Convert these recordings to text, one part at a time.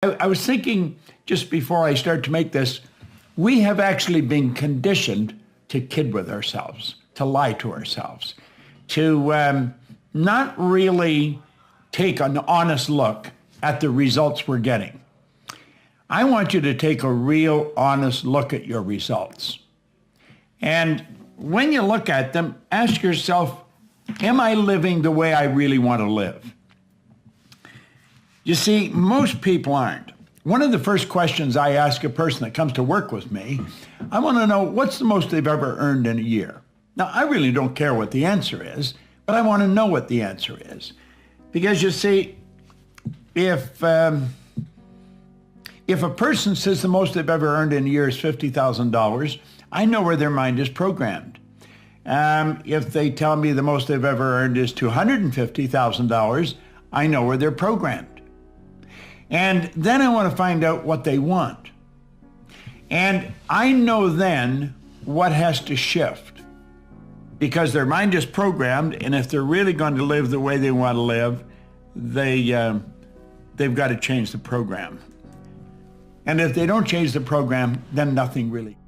I was thinking just before I start to make this, we have actually been conditioned to kid with ourselves, to lie to ourselves, to not really take an honest look at the results we're getting. I want you to take a real honest look at your results. And when you look at them, ask yourself, am I living the way I really want to live? You see, most people aren't. One of the first questions I ask a person that comes to work with me, I want to know what's the most they've ever earned in a year. Now, I really don't care what the answer is, but I want to know what the answer is. Because you see, if a person says the most they've ever earned in a year is $50,000, I know where their mind is programmed. If they tell me the most they've ever earned is $250,000, I know where they're programmed. And then I want to find out what they want. And I know then what has to shift, because their mind is programmed, and if they're really going to live the way they want to live, they've got to change the program. And if they don't change the program, then nothing really.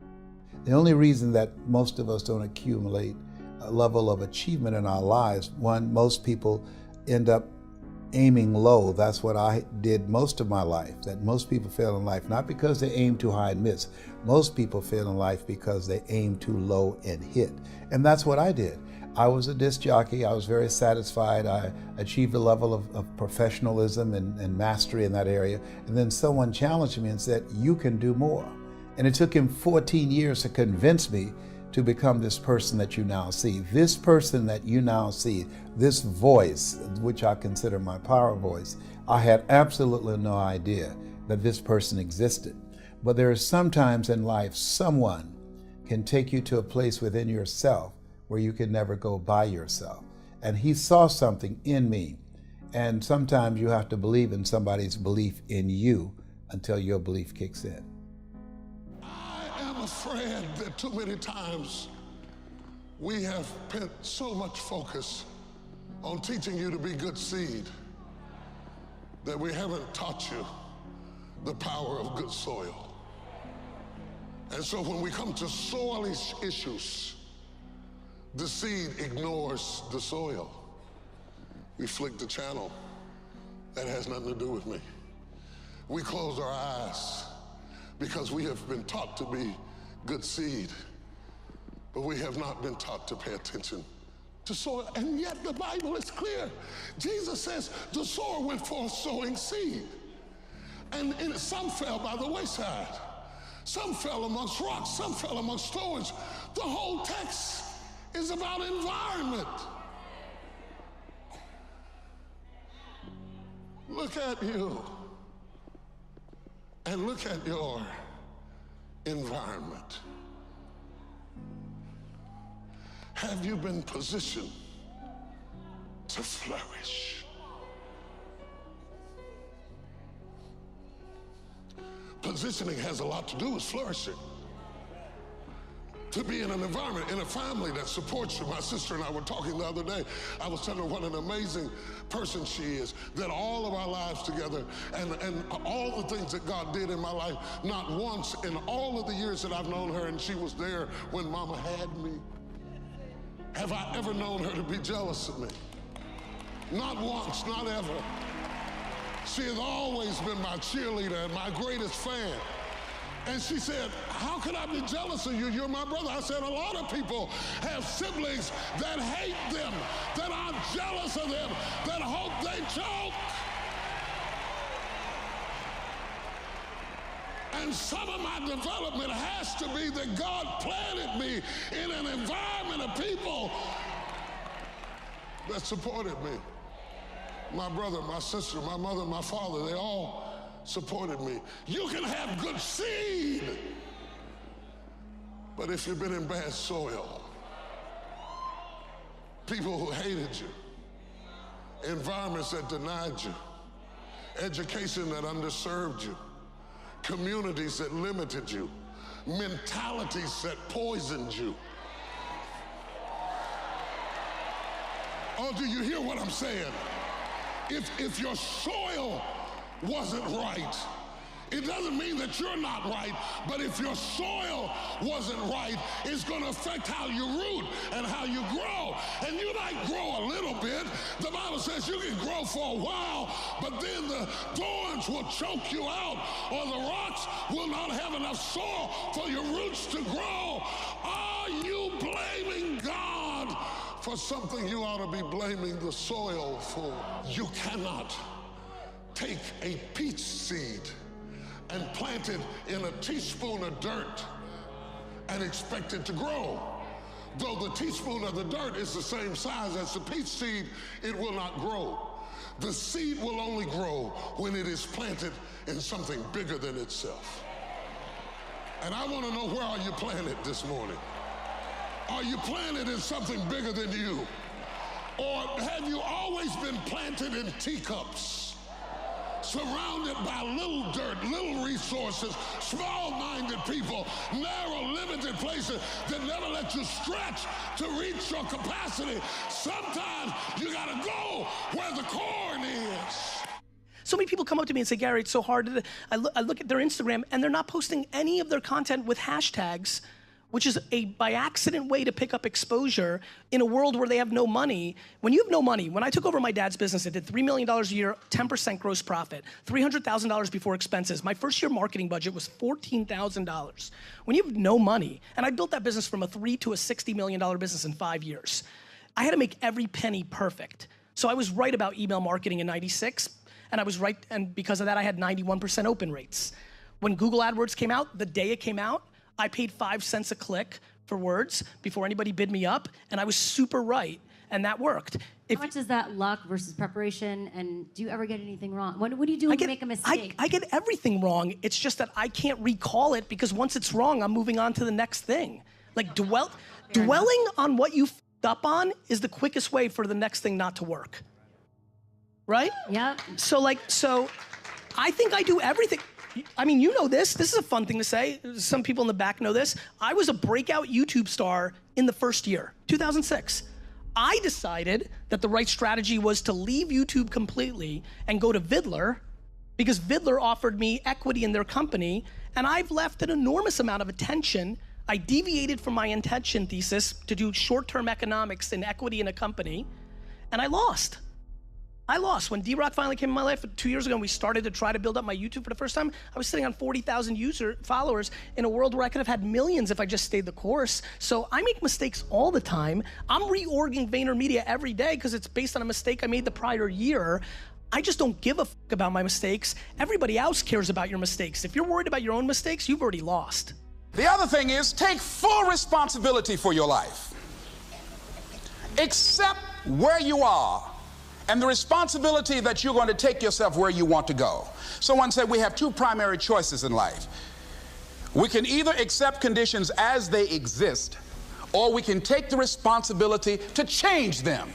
The only reason that most of us don't accumulate a level of achievement in our lives, one, most people end up aiming low. That's what I did most of my life, that most people fail in life, not because they aim too high and miss. Most people fail in life because they aim too low and hit. And that's what I did. I was a disc jockey. I was very satisfied. I achieved a level of professionalism and mastery in that area. And then someone challenged me and said, you can do more. And it took him 14 years to convince me to become this person that you now see. This person that you now see, this voice, which I consider my power voice, I had absolutely no idea that this person existed. But there are sometimes in life, someone can take you to a place within yourself where you can never go by yourself. And he saw something in me. And sometimes you have to believe in somebody's belief in you until your belief kicks in. I'm afraid that too many times we have put so much focus on teaching you to be good seed that we haven't taught you the power of good soil. And so when we come to soil issues, the seed ignores the soil. We flick the channel. That has nothing to do with me. We close our eyes because we have been taught to be good seed, but we have not been taught to pay attention to soil. And yet the Bible is clear. Jesus says the sower went forth sowing seed, and some fell by the wayside, some fell amongst rocks, some fell amongst thorns. The whole text is about environment. Look at you and look at your environment. Have you been positioned to flourish? Positioning has a lot to do with flourishing. To be in an environment, in a family that supports you. My sister and I were talking the other day. I was telling her what an amazing person she is, that all of our lives together and all the things that God did in my life, not once in all of the years that I've known her, and she was there when Mama had me, have I ever known her to be jealous of me. Not once, not ever. She has always been my cheerleader and my greatest fan. And she said, how could I be jealous of you? You're my brother. I said, a lot of people have siblings that hate them, that are jealous of them, that hope they choke. And some of my development has to be that God planted me in an environment of people that supported me. My brother, my sister, my mother, my father, they all supported me. You can have good seed, but if you've been in bad soil, people who hated you, environments that denied you, education that underserved you, communities that limited you, mentalities that poisoned you. Oh, do you hear what I'm saying? If your soil wasn't right, It doesn't mean that you're not right, but if your soil wasn't right, it's going to affect how you root and how you grow. And you might grow a little bit. The Bible says you can grow for a while, but then the thorns will choke you out, or the rocks will not have enough soil for your roots to grow. Are you blaming God for something you ought to be blaming the soil for? You cannot take a peach seed and plant it in a teaspoon of dirt and expect it to grow. Though the teaspoon of the dirt is the same size as the peach seed, it will not grow. The seed will only grow when it is planted in something bigger than itself. And I want to know, where are you planted this morning? Are you planted in something bigger than you? Or have you always been planted in teacups, surrounded by little dirt, little resources, small-minded people, narrow, limited places that never let you stretch to reach your capacity? Sometimes you gotta go where the corn is. So many people come up to me and say, Gary, it's so hard. I look at their Instagram and they're not posting any of their content with hashtags, which is a by accident way to pick up exposure in a world where they have no money. When you have no money, when I took over my dad's business, I did $3 million a year, 10% gross profit, $300,000 before expenses. My first year marketing budget was $14,000. When you have no money, and I built that business from a $3 to a $60 million business in 5 years, I had to make every penny perfect. So I was right about email marketing in '96, and I was right, and because of that, I had 91% open rates. When Google AdWords came out, the day it came out, I paid 5 cents a click for words before anybody bid me up, and I was super right, and that worked. How much is that luck versus preparation, and do you ever get anything wrong? What do you do when you make a mistake? I get everything wrong. It's just that I can't recall it, because once it's wrong, I'm moving on to the next thing. Like dwelling on what you f***ed up on is the quickest way for the next thing not to work. Right? Yep. So I think I do everything. I mean, you know this. This is a fun thing to say. Some people in the back know this. I was a breakout YouTube star in the first year, 2006. I decided that the right strategy was to leave YouTube completely and go to Vidler, because Vidler offered me equity in their company, and I've left an enormous amount of attention. I deviated from my intention thesis to do short-term economics and equity in a company, and I lost. When D-Rock finally came in my life 2 years ago and we started to try to build up my YouTube for the first time, I was sitting on 40,000 followers in a world where I could have had millions if I just stayed the course. So I make mistakes all the time. I'm reorging VaynerMedia every day because it's based on a mistake I made the prior year. I just don't give a fuck about my mistakes. Everybody else cares about your mistakes. If you're worried about your own mistakes, you've already lost. The other thing is, take full responsibility for your life. Accept where you are and the responsibility that you're going to take yourself where you want to go. Someone said we have two primary choices in life. We can either accept conditions as they exist, or we can take the responsibility to change them.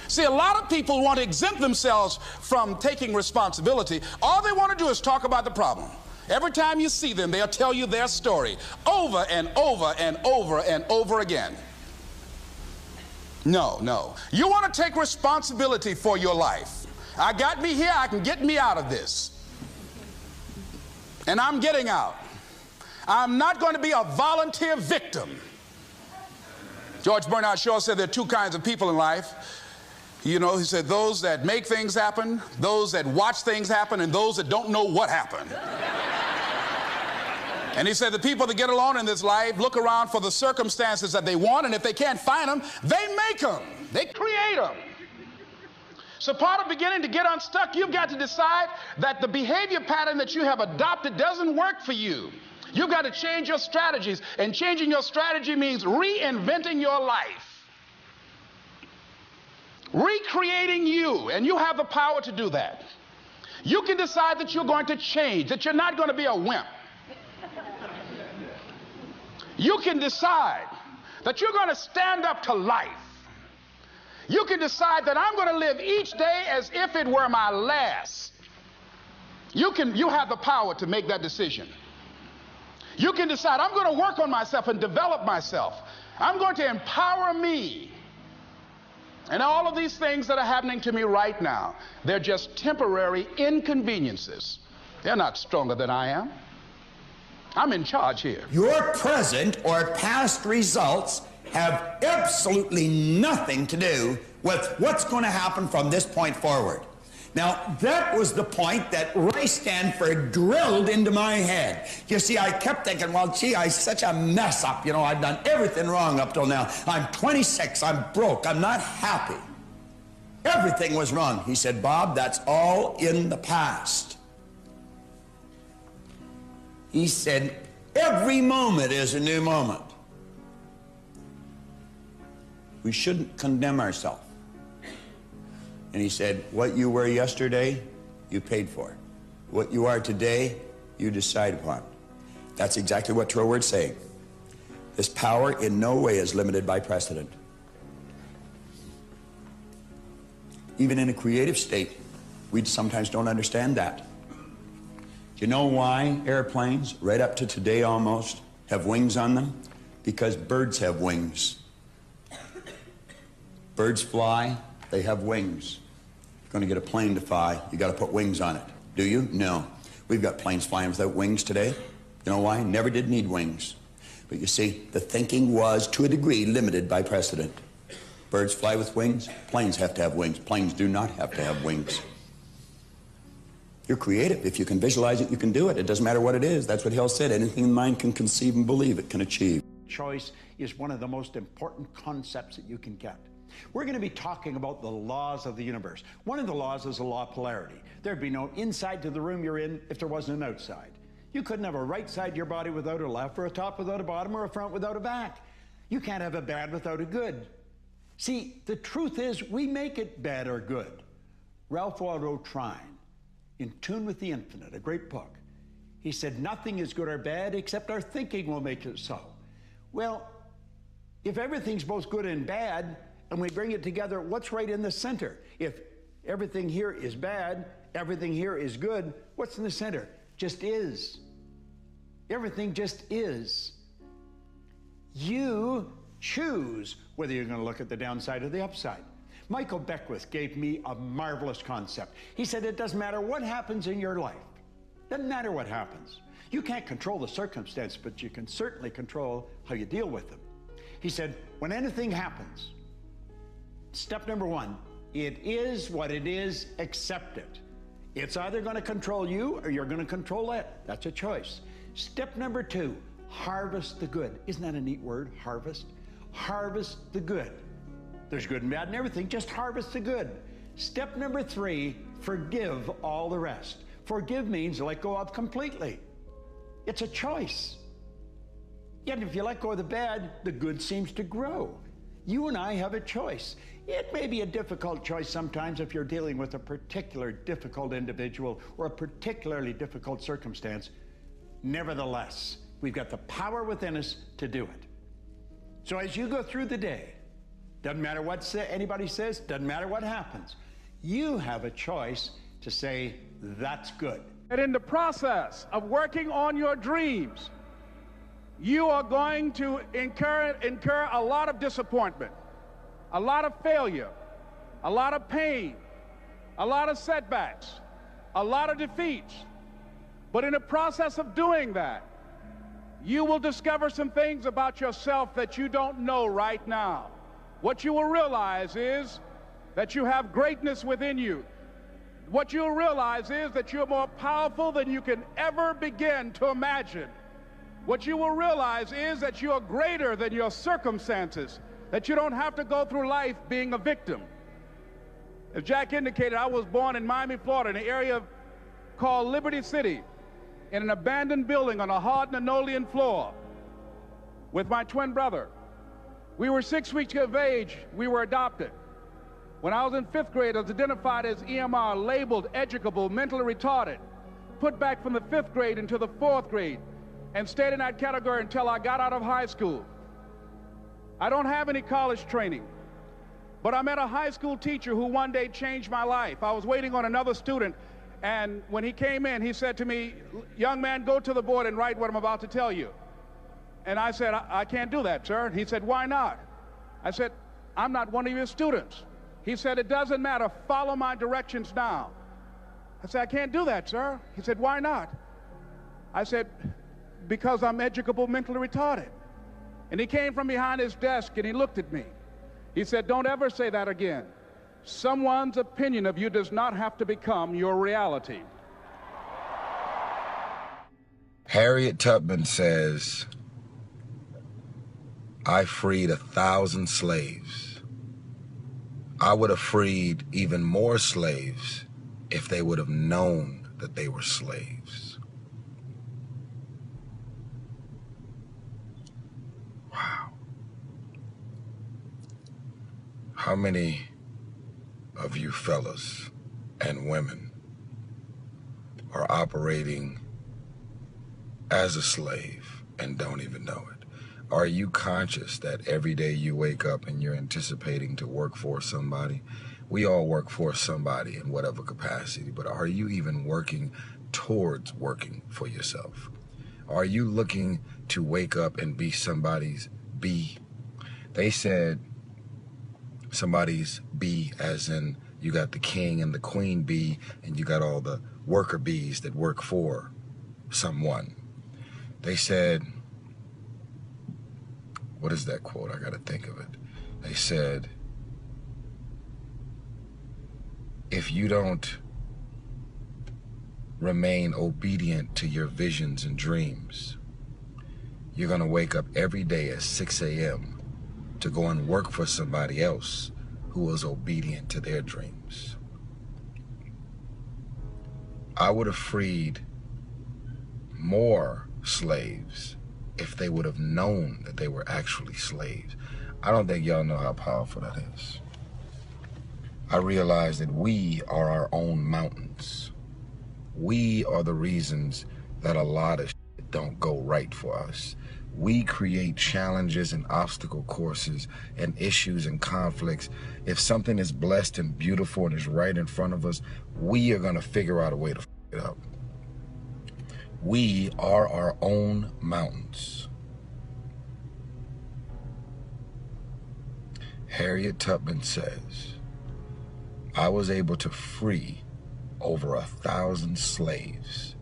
See, a lot of people want to exempt themselves from taking responsibility. All they want to do is talk about the problem. Every time you see them, they'll tell you their story over and over and over and over again. No. You want to take responsibility for your life. I got me here, I can get me out of this. And I'm getting out. I'm not going to be a volunteer victim. George Bernard Shaw said there are two kinds of people in life. You know, he said those that make things happen, those that watch things happen, and those that don't know what happened. And he said the people that get along in this life look around for the circumstances that they want, and if they can't find them, they make them. They create them. So part of beginning to get unstuck, you've got to decide that the behavior pattern that you have adopted doesn't work for you. You've got to change your strategies, and changing your strategy means reinventing your life. Recreating you, and you have the power to do that. You can decide that you're going to change, that you're not going to be a wimp. You can decide that you're going to stand up to life. You can decide that I'm going to live each day as if it were my last. You have the power to make that decision. You can decide I'm going to work on myself and develop myself. I'm going to empower me. And all of these things that are happening to me right now, they're just temporary inconveniences. They're not stronger than I am. I'm in charge here. Your present or past results have absolutely nothing to do with what's going to happen from this point forward. Now, that was the point that Ray Stanford drilled into my head. You see, I kept thinking, well, gee, I'm such a mess up. You know, I've done everything wrong up till now. I'm 26, I'm broke, I'm not happy. Everything was wrong. He said, Bob, that's all in the past. He said, every moment is a new moment. We shouldn't condemn ourselves. And he said, what you were yesterday, you paid for. What you are today, you decide upon. That's exactly what your word's saying. This power in no way is limited by precedent. Even in a creative state, we sometimes don't understand that. Do you know why airplanes, right up to today almost, have wings on them? Because birds have wings. Birds fly, they have wings. If you're going to get a plane to fly, you got to put wings on it. Do you? No. We've got planes flying without wings today. You know why? Never did need wings. But you see, the thinking was, to a degree, limited by precedent. Birds fly with wings, planes have to have wings. Planes do not have to have wings. You're creative. If you can visualize it, you can do it. It doesn't matter what it is. That's what Hill said. Anything the mind can conceive and believe, it can achieve. Choice is one of the most important concepts that you can get. We're going to be talking about the laws of the universe. One of the laws is the law of polarity. There'd be no inside to the room you're in if there wasn't an outside. You couldn't have a right side to your body without a left, or a top without a bottom, or a front without a back. You can't have a bad without a good. See, the truth is we make it bad or good. Ralph Waldo Trine, In Tune with the Infinite, a great book, he said, nothing is good or bad except our thinking will make it so. Well, if everything's both good and bad, and we bring it together, what's right in the center? If everything here is bad, everything here is good, what's in the center? Just is. Everything just is. You choose whether you're going to look at the downside or the upside. Michael Beckwith gave me a marvelous concept. He said, it doesn't matter what happens in your life. Doesn't matter what happens. You can't control the circumstance, but you can certainly control how you deal with them. He said, when anything happens, step number one, it is what it is, accept it. It's either going to control you or you're going to control it. That's a choice. Step number two, harvest the good. Isn't that a neat word, harvest? Harvest the good. There's good and bad in everything, just harvest the good. Step number three, forgive all the rest. Forgive means let go of completely. It's a choice. Yet if you let go of the bad, the good seems to grow. You and I have a choice. It may be a difficult choice sometimes if you're dealing with a particular difficult individual or a particularly difficult circumstance. Nevertheless, we've got the power within us to do it. So as you go through the day, doesn't matter what anybody says, doesn't matter what happens, you have a choice to say, that's good. And in the process of working on your dreams, you are going to incur a lot of disappointment, a lot of failure, a lot of pain, a lot of setbacks, a lot of defeats. But in the process of doing that, you will discover some things about yourself that you don't know right now. What you will realize is that you have greatness within you. What you'll realize is that you're more powerful than you can ever begin to imagine. What you will realize is that you're greater than your circumstances, that you don't have to go through life being a victim. As Jack indicated, I was born in Miami, Florida, in an area called Liberty City, in an abandoned building on a hard linoleum floor with my twin brother. We were 6 weeks of age. We were adopted. When I was in 5th grade, I was identified as EMR, labeled educable, mentally retarded, put back from the 5th grade into the 4th grade, and stayed in that category until I got out of high school. I don't have any college training, but I met a high school teacher who one day changed my life. I was waiting on another student, and when he came in, he said to me, young man, go to the board and write what I'm about to tell you. And I said, I can't do that, sir. He said, why not? I said, I'm not one of your students. He said, it doesn't matter, follow my directions now. I said, I can't do that, sir. He said, why not? I said, because I'm educable mentally retarded. And he came from behind his desk and he looked at me. He said, don't ever say that again. Someone's opinion of you does not have to become your reality. Harriet Tubman says, I freed 1,000 slaves. I would have freed even more slaves if they would have known that they were slaves. Wow. How many of you fellas and women are operating as a slave and don't even know it? Are you conscious that every day you wake up and you're anticipating to work for somebody? We all work for somebody in whatever capacity, but are you even working towards working for yourself? Are you looking to wake up and be somebody's bee? They said somebody's bee, as in you got the king and the queen bee, and you got all the worker bees that work for someone. They said, what is that quote? I gotta think of it. They said, if you don't remain obedient to your visions and dreams, you're gonna wake up every day at 6 a.m. to go and work for somebody else who was obedient to their dreams. I would have freed more slaves if they would have known that they were actually slaves. I don't think y'all know how powerful that is. I realize that we are our own mountains. We are the reasons that a lot of shit don't go right for us. We create challenges and obstacle courses and issues and conflicts. If something is blessed and beautiful and is right in front of us, we are gonna figure out a way to f it up. We are our own mountains. Harriet Tubman says, I was able to free over 1,000 slaves.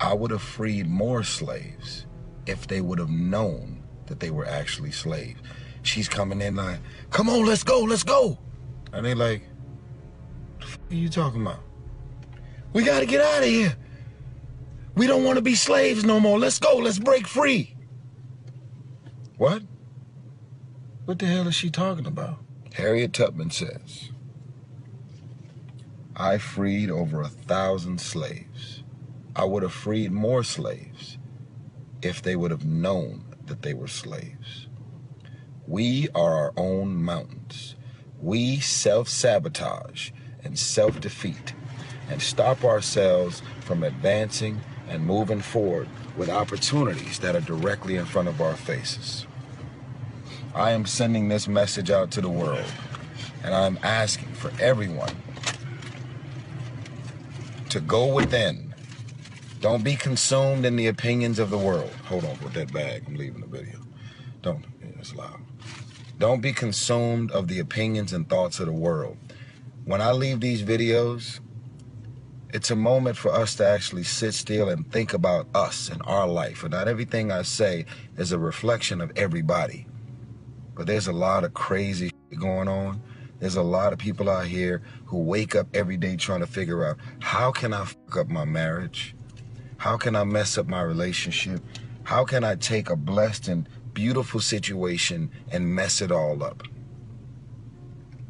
I would have freed more slaves if they would have known that they were actually slaves. She's coming in like, come on, let's go, let's go. And they like, what the f are you talking about? We gotta get out of here. We don't want to be slaves no more. Let's go, let's break free. What? What the hell is she talking about? Harriet Tubman says, I freed over 1,000 slaves. I would have freed more slaves if they would have known that they were slaves. We are our own mountains. We self-sabotage and self-defeat and stop ourselves from advancing and moving forward with opportunities that are directly in front of our faces. I am sending this message out to the world, and I'm asking for everyone to go within. Don't be consumed in the opinions of the world. Hold on with that bag, I'm leaving the video. It's loud. Don't be consumed of the opinions and thoughts of the world. When I leave these videos, it's a moment for us to actually sit still and think about us and our life. And not everything I say is a reflection of everybody. But there's a lot of crazy shit going on. There's a lot of people out here who wake up every day trying to figure out, how can I fuck up my marriage? How can I mess up my relationship? How can I take a blessed and beautiful situation and mess it all up?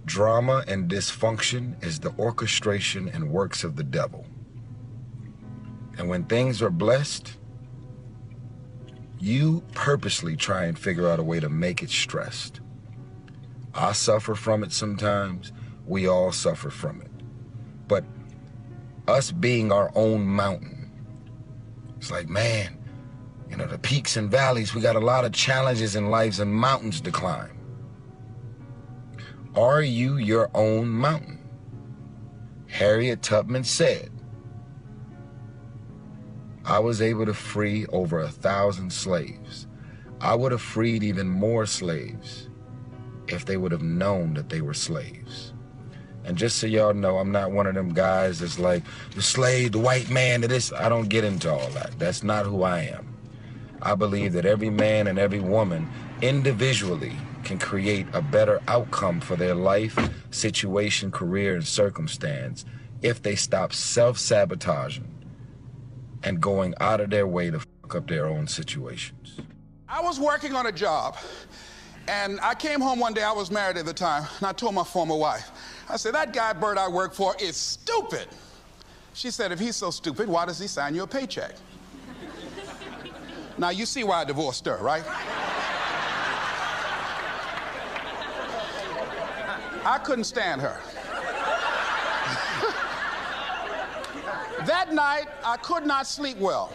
Drama and dysfunction is the orchestration and works of the devil. And when things are blessed, you purposely try and figure out a way to make it stressed. I suffer from it sometimes. We all suffer from it. But us being our own mountain, it's like, man, you know, the peaks and valleys, we got a lot of challenges in life and mountains to climb. Are you your own mountain? Harriet Tubman said, I was able to free over 1,000 slaves. I would have freed even more slaves if they would have known that they were slaves. And just so y'all know, I'm not one of them guys that's like, the slave, the white man, to this. I don't get into all that. That's not who I am. I believe that every man and every woman individually can create a better outcome for their life, situation, career, and circumstance if they stop self-sabotaging and going out of their way to fuck up their own situations. I was working on a job, and I came home one day. I was married at the time, and I told my former wife, I said, that guy Bert I work for is stupid. She said, if he's so stupid, why does he sign you a paycheck? Now, you see why I divorced her, right? I couldn't stand her. That night, I could not sleep well.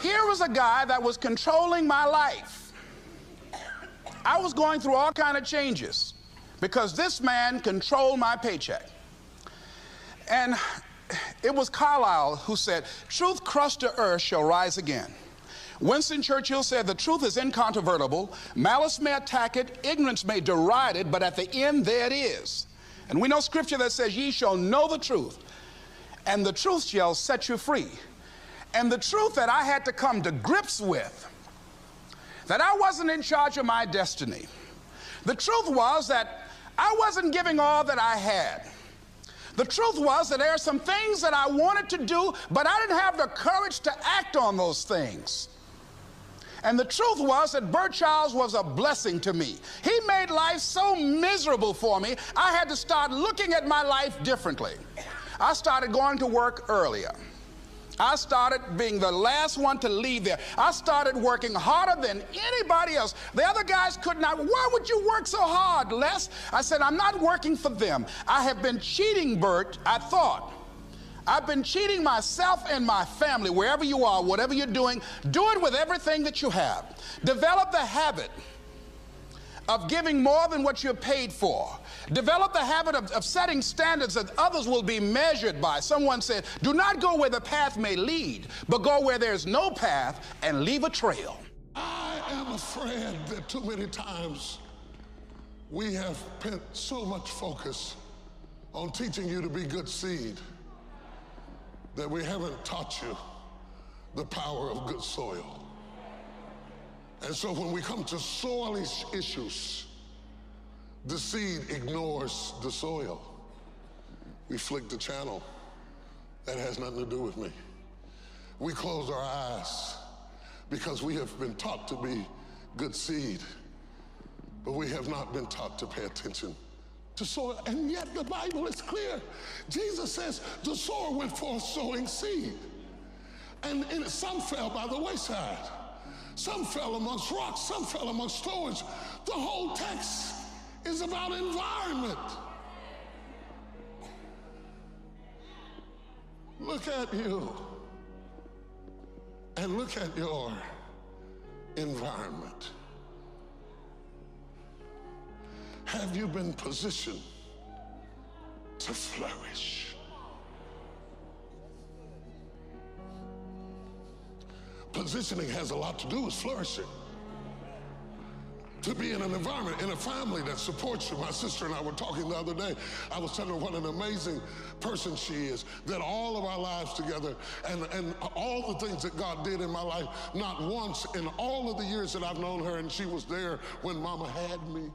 Here was a guy that was controlling my life. I was going through all kinds of changes because this man controlled my paycheck. And it was Carlyle who said, truth crushed to earth shall rise again. Winston Churchill said, the truth is incontrovertible. Malice may attack it, ignorance may deride it, but at the end there it is. And we know scripture that says, ye shall know the truth, and the truth shall set you free. And the truth that I had to come to grips with, that I wasn't in charge of my destiny. The truth was that I wasn't giving all that I had. The truth was that there are some things that I wanted to do, but I didn't have the courage to act on those things. And the truth was that Bert Childs was a blessing to me. He made life so miserable for me, I had to start looking at my life differently. I started going to work earlier. I started being the last one to leave there. I started working harder than anybody else. The other guys could not. Why would you work so hard, Les? I said, I'm not working for them. I have been cheating, Bert, I thought. I've been cheating myself and my family. Wherever you are, whatever you're doing, do it with everything that you have. Develop the habit of giving more than what you're paid for. Develop the habit of setting standards that others will be measured by. Someone said, do not go where the path may lead, but go where there's no path and leave a trail. I am afraid that too many times we have put so much focus on teaching you to be good seed that we haven't taught you the power of good soil. And so when we come to soil issues, the seed ignores the soil. We flick the channel. That has nothing to do with me. We close our eyes because we have been taught to be good seed, but we have not been taught to pay attention to soil. And yet the Bible is clear. Jesus says the sower went forth sowing seed. And some fell by the wayside. Some fell amongst rocks, some fell amongst thorns. The whole text is about environment. Look at you and look at your environment. Have you been positioned to flourish? Positioning has a lot to do with flourishing. To be in an environment, in a family that supports you. My sister and I were talking the other day. I was telling her what an amazing person she is, that all of our lives together and all the things that God did in my life, not once in all of the years that I've known her, and she was there when Mama had me,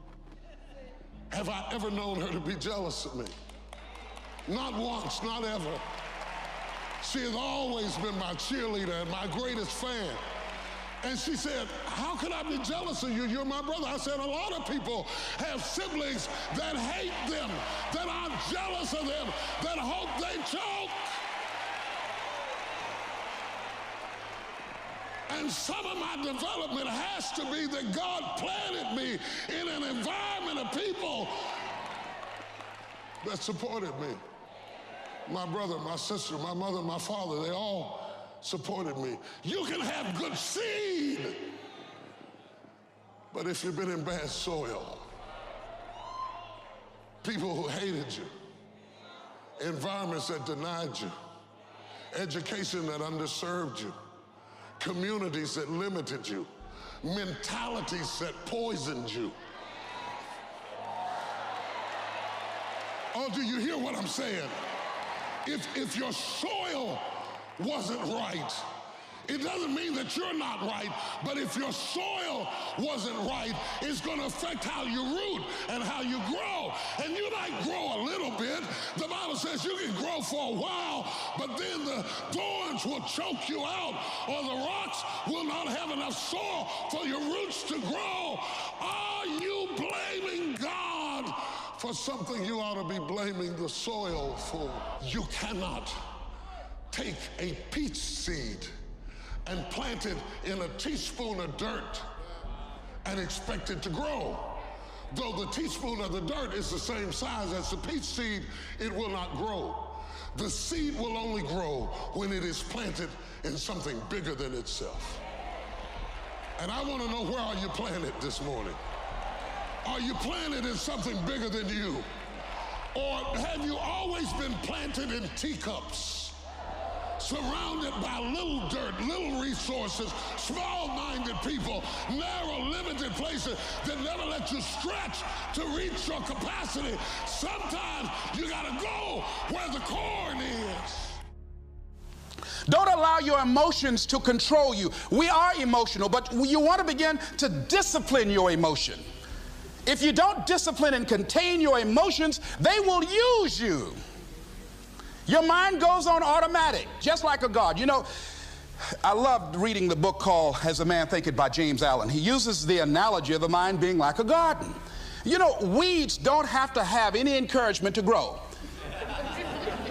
have I ever known her to be jealous of me. Not once, not ever. She has always been my cheerleader and my greatest fan. And she said, how could I be jealous of you? You're my brother. I said, a lot of people have siblings that hate them, that are jealous of them, that hope they choke. And some of my development has to be that God planted me in an environment of people that supported me. My brother, my sister, my mother, my father, they all supported me. You can have good seed, but if you've been in bad soil, people who hated you, environments that denied you, education that underserved you, communities that limited you, mentalities that poisoned you. Or do you hear what I'm saying? If your soil wasn't right, it doesn't mean that you're not right, but if your soil wasn't right, it's going to affect how you root and how you grow. And you might grow a little bit. The Bible says you can grow for a while, but then the thorns will choke you out, or the rocks will not have enough soil for your roots to grow. Are you blaming God for something you ought to be blaming the soil for? You cannot take a peach seed and plant it in a teaspoon of dirt and expect it to grow. Though the teaspoon of the dirt is the same size as the peach seed, it will not grow. The seed will only grow when it is planted in something bigger than itself. And I want to know, where are you planted this morning? Are you planted in something bigger than you? Or have you always been planted in teacups, surrounded by little dirt, little resources, small-minded people, narrow, limited places that never let you stretch to reach your capacity? Sometimes you gotta go where the corn is. Don't allow your emotions to control you. We are emotional, but you want to begin to discipline your emotion. If you don't discipline and contain your emotions, they will use you. Your mind goes on automatic, just like a guard. You know, I loved reading the book called As a Man Thinketh by James Allen. He uses the analogy of the mind being like a garden. You know, weeds don't have to have any encouragement to grow.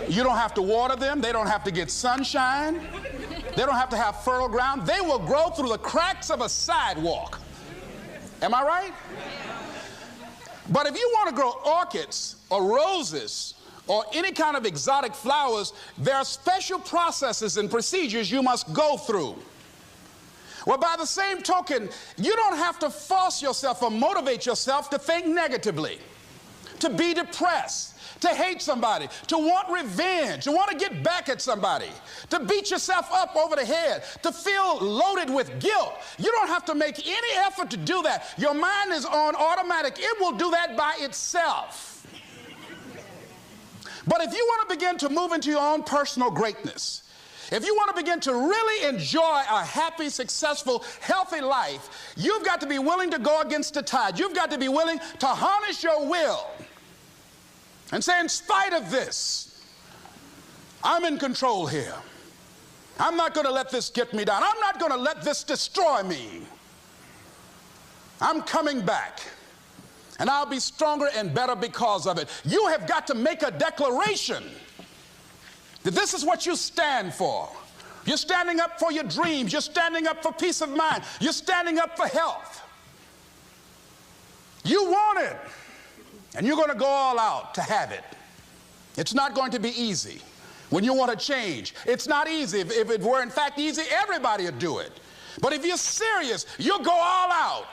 You don't have to water them. They don't have to get sunshine. They don't have to have fertile ground. They will grow through the cracks of a sidewalk. Am I right? But if you want to grow orchids or roses or any kind of exotic flowers, there are special processes and procedures you must go through. Well, by the same token, you don't have to force yourself or motivate yourself to think negatively, to be depressed, to hate somebody, to want revenge, to want to get back at somebody, to beat yourself up over the head, to feel loaded with guilt. You don't have to make any effort to do that. Your mind is on automatic. It will do that by itself. But if you want to begin to move into your own personal greatness, if you want to begin to really enjoy a happy, successful, healthy life, you've got to be willing to go against the tide. You've got to be willing to harness your will and say, in spite of this, I'm in control here. I'm not going to let this get me down. I'm not going to let this destroy me. I'm coming back. And I'll be stronger and better because of it. You have got to make a declaration that this is what you stand for. You're standing up for your dreams. You're standing up for peace of mind. You're standing up for health. You want it, and you're going to go all out to have it. It's not going to be easy. When you want to change, it's not easy. If it were in fact easy, everybody would do it. But if you're serious, you'll go all out.